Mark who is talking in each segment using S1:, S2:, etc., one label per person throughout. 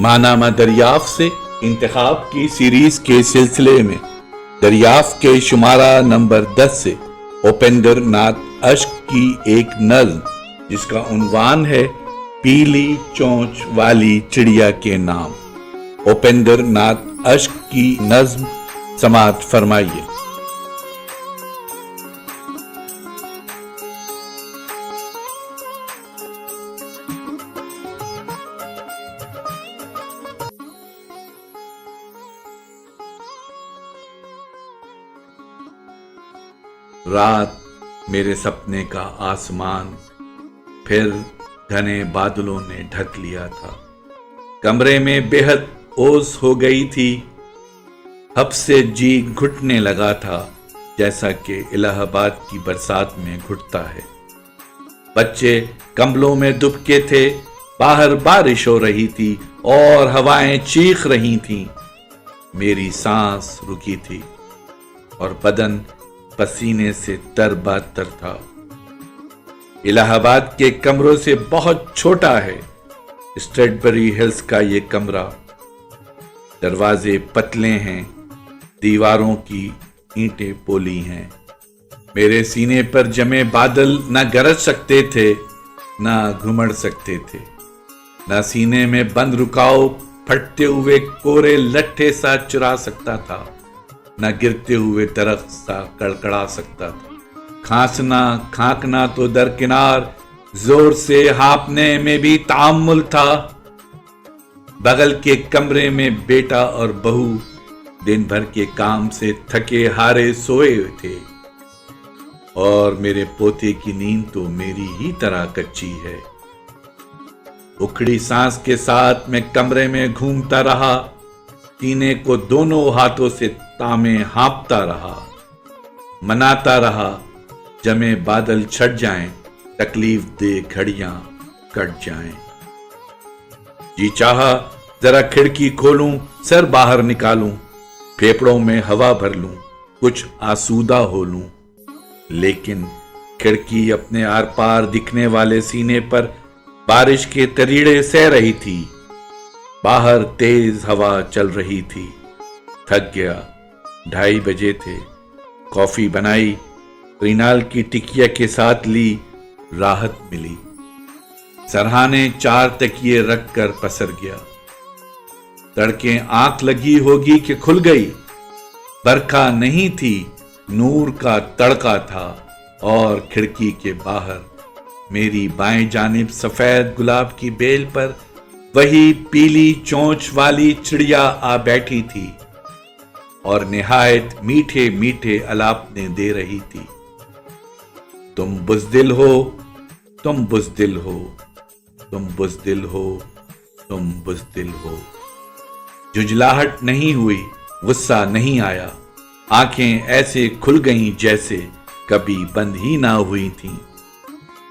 S1: ماہنامہ دریافت سے انتخاب کی سیریز کے سلسلے میں دریافت کے شمارہ نمبر 10 سے اپیندر ناتھ اشک کی ایک نظم جس کا عنوان ہے پیلی چونچ والی چڑیا کے نام، اپیندر ناتھ اشک کی نظم سماعت فرمائیے۔ رات میرے سپنے کا آسمان پھر گھنے بادلوں نے ڈھک لیا تھا، کمرے میں بے حد اوس ہو گئی تھی، حب سے جی گھٹنے لگا تھا جیسا کہ الہ آباد کی برسات میں گھٹتا ہے۔ بچے کمبلوں میں دبکے تھے، باہر بارش ہو رہی تھی اور ہوائیں چیخ رہی تھیں، میری سانس رکی تھی اور بدن پسینے سے تر باتر تھا۔ الہ آباد کے کمروں سے بہت چھوٹا ہے اسٹریٹبری ہلز کا یہ کمرہ، دروازے پتلے ہیں، دیواروں کی اینٹیں پولی ہیں، میرے سینے پر جمے بادل نہ گرج سکتے تھے نہ گھمڑ سکتے تھے، نہ سینے میں بند رکاؤ پھٹتے ہوئے کورے لٹھے سا چرا سکتا تھا، نہ گرتے ہوئے درخت سا کڑکڑا سکتا تھا۔ کھانسنا کھانکنا تو درکنار، زور سے ہانپنے میں بھی تعامل تھا۔ بغل کے کمرے میں بیٹا اور بہو دن بھر کے کام سے تھکے ہارے سوئے تھے اور میرے پوتے کی نیند تو میری ہی طرح کچی ہے۔ اکھڑی سانس کے ساتھ میں کمرے میں گھومتا رہا، سینے کو دونوں ہاتھوں سے تامے ہانپتا رہا، مناتا رہا جمے بادل چھٹ جائیں، تکلیف دہ گھڑیاں کٹ جائیں۔ جی چاہا ذرا کھڑکی کھولوں، سر باہر نکالوں، پھیپڑوں میں ہوا بھر لوں، کچھ آسودہ ہو لوں، لیکن کھڑکی اپنے آر پار دکھنے والے سینے پر بارش کے تریڑے سہ رہی تھی، باہر تیز ہوا چل رہی تھی۔ تھک گیا، 2:30 بجے تھے، کافی بنائی، رینال کی ٹکیا کے ساتھ لی، راحت ملی، سرہانے 4 تکیے رکھ کر پسر گیا۔ تڑکیں آنکھ لگی ہوگی کہ کھل گئی، برکھا نہیں تھی، نور کا تڑکا تھا، اور کھڑکی کے باہر میری بائیں جانب سفید گلاب کی بیل پر وہی پیلی چونچ والی چڑیا آ بیٹھی تھی اور نہایت میٹھے میٹھے الاپنے دے رہی تھی۔ تم بزدل ہو، تم بزدل ہو، تم بزدل ہو، تم بزدل ہو۔ جھجلاہٹ نہیں ہوئی، غصہ نہیں آیا، آنکھیں ایسے کھل گئیں جیسے کبھی بند ہی نہ ہوئی تھیں،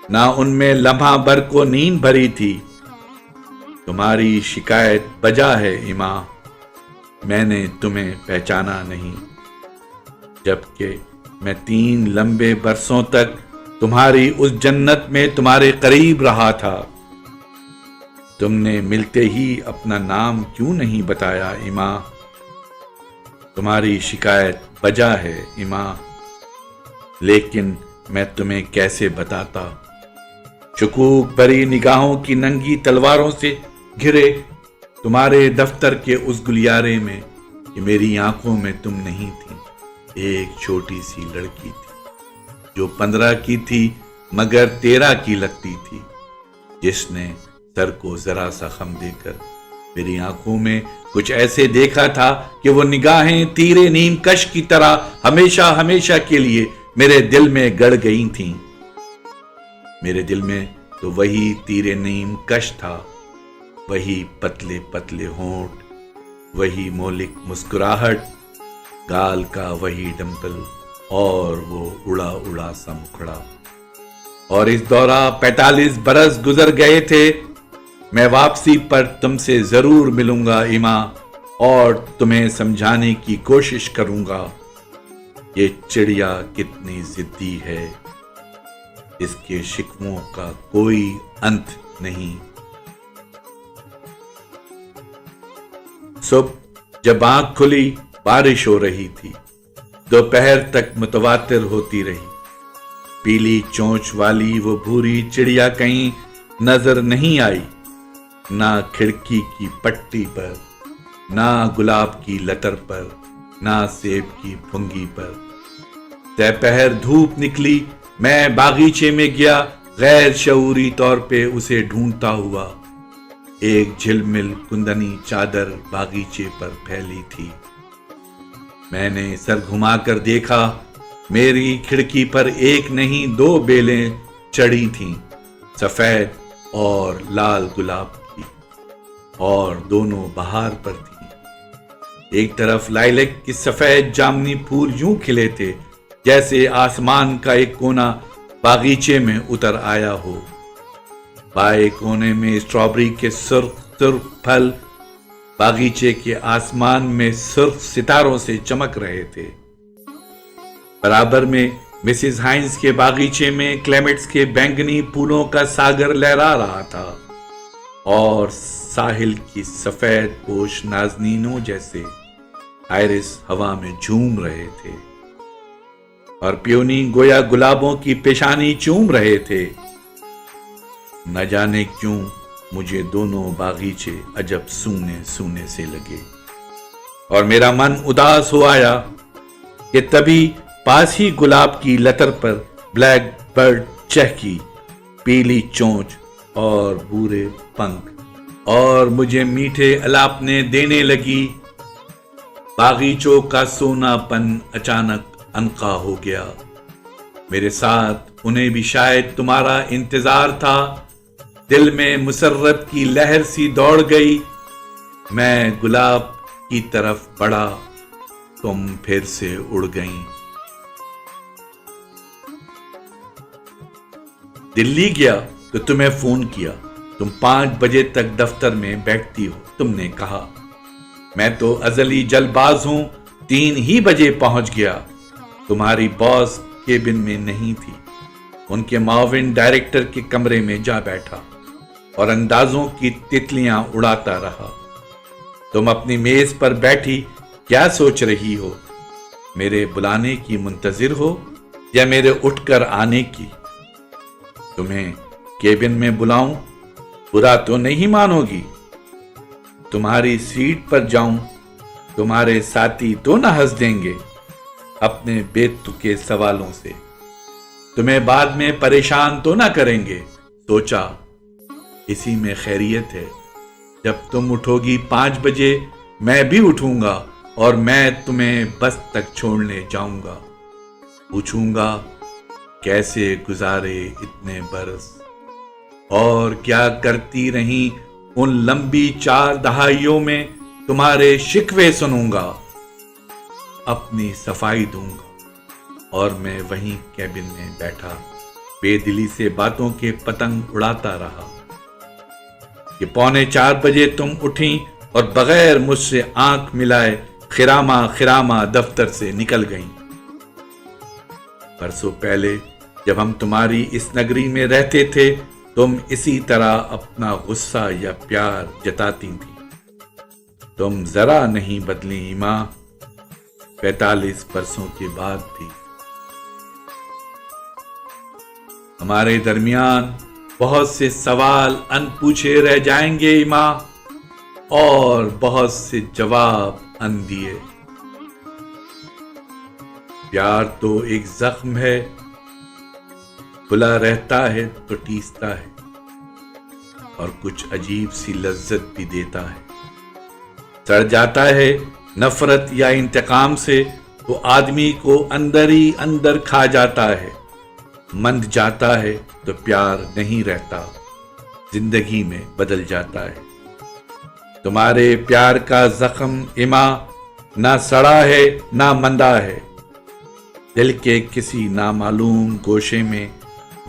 S1: نہ ان میں لمحہ بھر کو نیند بھری تھی۔ تمہاری شکایت بجا ہے ایما، میں نے تمہیں پہچانا نہیں، جبکہ میں 3 لمبے برسوں تک تمہاری اس جنت میں تمہارے قریب رہا تھا۔ تم نے ملتے ہی اپنا نام کیوں نہیں بتایا ایما؟ تمہاری شکایت بجا ہے ایما، لیکن میں تمہیں کیسے بتاتا؟ شکوک بھری نگاہوں کی ننگی تلواروں سے گھرے تمہارے دفتر کے اس گلیارے میں کہ میری آنکھوں میں تم نہیں تھی، ایک چھوٹی سی لڑکی تھی جو 15 کی تھی مگر 13 کی لگتی تھی، جس نے سر کو ذرا سا خم دے کر میری آنکھوں میں کچھ ایسے دیکھا تھا کہ وہ نگاہیں تیرے نیم کش کی طرح ہمیشہ ہمیشہ کے لیے میرے دل میں گڑ گئی تھیں۔ میرے دل میں تو وہی تیرے نیم کش تھا، وہی پتلے پتلے ہونٹ، وہی مولک مسکراہٹ، گال کا وہی ڈمپل، اور وہ اڑا اڑا سا مکھڑا۔ اور اس دورہ 45 برس گزر گئے تھے۔ میں واپسی پر تم سے ضرور ملوں گا ایما، اور تمہیں سمجھانے کی کوشش کروں گا یہ چڑیا کتنی ضدی ہے، اس کے شکووں کا کوئی انت نہیں۔ صبح جب آنکھ کھلی بارش ہو رہی تھی، دوپہر تک متواتر ہوتی رہی۔ پیلی چونچ والی وہ بھوری چڑیا کہیں نظر نہیں آئی، نہ کھڑکی کی پٹی پر، نہ گلاب کی لتر پر، نہ سیب کی پھنگی پر۔ دوپہر دھوپ نکلی، میں باغیچے میں گیا، غیر شعوری طور پہ اسے ڈھونڈتا ہوا۔ ایک جھلمل کندنی چادر باغیچے پر پھیلی تھی۔ میں نے سر گھما کر دیکھا، میری کھڑکی پر ایک نہیں 2 بیلیں چڑھی تھیں، سفید اور لال گلاب کی، اور دونوں بہار پر تھیں۔ ایک طرف لائلک کے سفید جامنی پھول یوں کھلے تھے جیسے آسمان کا ایک کونا باغیچے میں اتر آیا ہو۔ بائیں کونے میں اسٹرابری کے سرخ سرخ پھل باغیچے کے آسمان میں سرخ ستاروں سے چمک رہے تھے۔ برابر میں مسز ہائنز کے باغیچے میں کلیمٹس کے بینگنی پھولوں کا ساگر لہرا رہا تھا، اور ساحل کی سفید پوش نازنینوں جیسے آئرس ہوا میں جھوم رہے تھے، اور پیونی گویا گلابوں کی پیشانی چوم رہے تھے۔ نہ جانے کیوں مجھے دونوں باغیچے عجب سونے سونے سے لگے، اور میرا من اداس ہو آیا کہ تبھی پاس ہی گلاب کی لتر پر بلیک برڈ چہکی، پیلی چونچ اور بورے پنکھ، اور مجھے میٹھے الاپنے دینے لگی۔ باغیچوں کا سونا پن اچانک عنقا ہو گیا۔ میرے ساتھ انہیں بھی شاید تمہارا انتظار تھا۔ دل میں مسرت کی لہر سی دوڑ گئی۔ میں گلاب کی طرف بڑھا، تم پھر سے اڑ گئیں۔ دلی گیا تو تمہیں فون کیا، تم 5 بجے تک دفتر میں بیٹھتی ہو۔ تم نے کہا میں تو ازلی جلد باز ہوں، 3 ہی بجے پہنچ گیا۔ تمہاری باس کیبن میں نہیں تھی، ان کے معاون ڈائریکٹر کے کمرے میں جا بیٹھا اور اندازوں کی تتلیاں اڑاتا رہا۔ تم اپنی میز پر بیٹھی کیا سوچ رہی ہو؟ میرے بلانے کی منتظر ہو یا میرے اٹھ کر آنے کی؟ تمہیں کیبن میں بلاؤں، برا تو نہیں مانو گی؟ تمہاری سیٹ پر جاؤں، تمہارے ساتھی تو نہ ہنس دیں گے اپنے بے تکے سوالوں سے؟ تمہیں بعد میں پریشان تو نہ کریں گے؟ سوچا اسی میں خیریت ہے۔ جب تم اٹھو گی 5 بجے میں بھی اٹھوں گا، اور میں تمہیں بس تک چھوڑنے جاؤں گا۔ پوچھوں گا کیسے گزارے اتنے برس، اور کیا کرتی رہیں ان لمبی 4 دہائیوں میں؟ تمہارے شکوے سنوں گا، اپنی صفائی دوں گا، اور میں وہیں کیبن میں بیٹھا بے دلی سے باتوں کے پتنگ اڑاتا رہا کہ 3:45 بجے تم اٹھیں اور بغیر مجھ سے آنکھ ملائے خراما خراما دفتر سے نکل گئیں۔ برسوں پہلے جب ہم تمہاری اس نگری میں رہتے تھے، تم اسی طرح اپنا غصہ یا پیار جتاتی تھی۔ تم ذرا نہیں بدلی ایما، 45 برسوں کے بعد بھی۔ ہمارے درمیان بہت سے سوال ان پوچھے رہ جائیں گے ایما، اور بہت سے جواب ان دیے۔ پیار تو ایک زخم ہے، کھلا رہتا ہے تو ٹیستا ہے، اور کچھ عجیب سی لذت بھی دیتا ہے۔ سڑ جاتا ہے نفرت یا انتقام سے تو آدمی کو اندر ہی اندر کھا جاتا ہے۔ مند جاتا ہے تو پیار نہیں رہتا، زندگی میں بدل جاتا ہے۔ تمہارے پیار کا زخم ایما نہ سڑا ہے نہ مندا ہے، دل کے کسی نامعلوم گوشے میں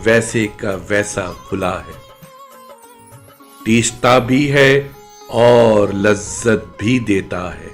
S1: ویسے کا ویسا کھلا ہے، ٹیستا بھی ہے اور لذت بھی دیتا ہے۔